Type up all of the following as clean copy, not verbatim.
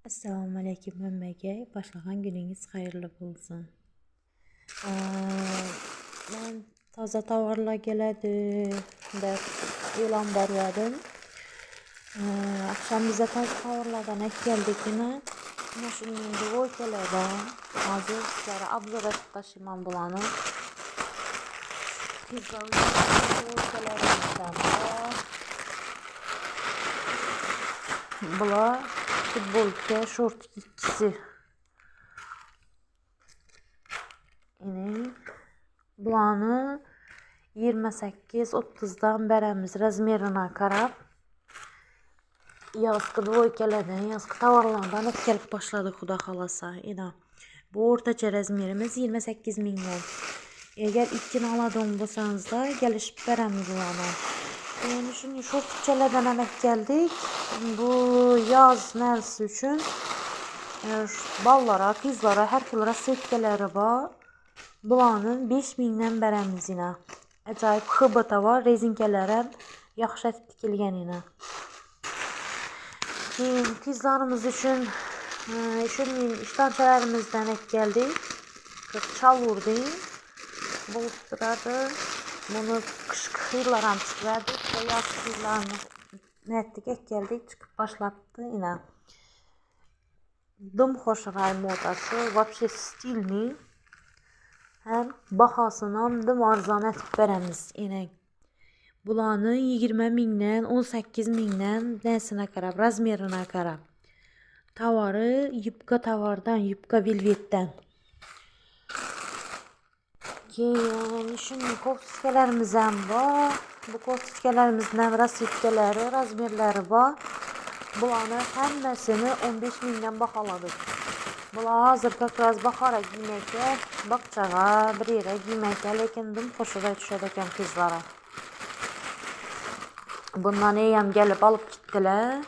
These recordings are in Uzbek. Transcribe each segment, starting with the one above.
Assalomu alaykum hammaga. Boshlagan kuningiz xayrli bo'lsin. Men toza tovarlar keladi deb e'lon berdim. Akşam bize toza tovarlardan keldik-yine. Mana shunday dvoykalardan hozir sizlarga obzor etib tashlaman bularni. Bular futbolka short ikkisi. Bularni 28-30dan beramiz razmerine qarab. Yazqı dvoykalardan, yazqı tovarlardan kelib boshladi xudo xolasa. Bu o'rtacha razmerimiz 28 mingdan. Eğer ikkini oladigan bo'lsangiz da kelishib beramiz ularni. Endi shunday shortchalardan ham keldik. Bu yoz mavsumi uchun ballara, qizlara, har xil rassetkalari bor. Bularni 5 mingdan beramiz yine. Ajoyib xibata var, rezinkalar ham yaxshi tikilgan yine. Qizlarimiz uchun shunday ishtonchalarimizdan keldik. Chal urdim. Bo'lib turadi. Bunu qishki xiylar ham chiqadi. Yoz xiylarni netga keldik, chiqib boshlabdi yine. Dim xo'shiray modasi, вообще stilni. Hem bahosini ham dim arzon etib beramiz yine. Bularni 20 mingdan, 18 mingdan nesine qarab, razmerine qarab. Tovari yupqa tovardan, yupqa velvetdan. Keyin shunday koftalarimiz ham bor. Bu koftalarimizning ham rassetkalari, razmerlari bor. Bularni hammasini 15 mingdan baholadik. Bular hozir kakraz bahora giymaka, baqchaga, bir yere giymaka, lekin dim qo'shilib tushadi ekan qizlara. Bundan ham kelib olib ketdilar.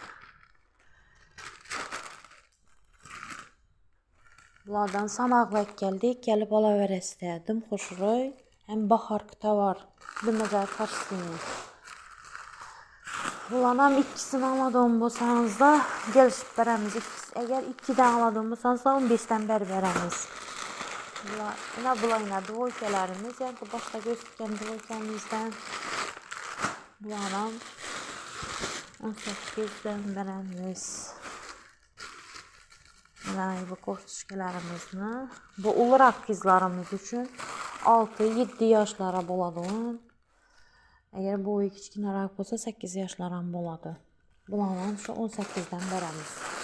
Bulardan samoqlab keldik, kelib olaverasizlar. Dim xushro'y, ham bahorgi tovar. Bilmagan qarshisini. Bularni ham ikkisini oladigan bo'lsangiz da kelishib beramiz. Eğer 2dan oladigan bo'lsangiz 15dan berib beramiz. Bular dvoykalarimiz, yani boshqa ko'rsatgan dvoykamizdan bular ham 18dan beramiz. Bu koftuşkalarimizni, bu ulrak qizlarimiz uchun 6-7 yoshlara bo'ladi. Eğer bo'yi kichkinaroq bo'lsa 8 yoshlar ham bo'ladi. Bularni shu 18dan beramiz.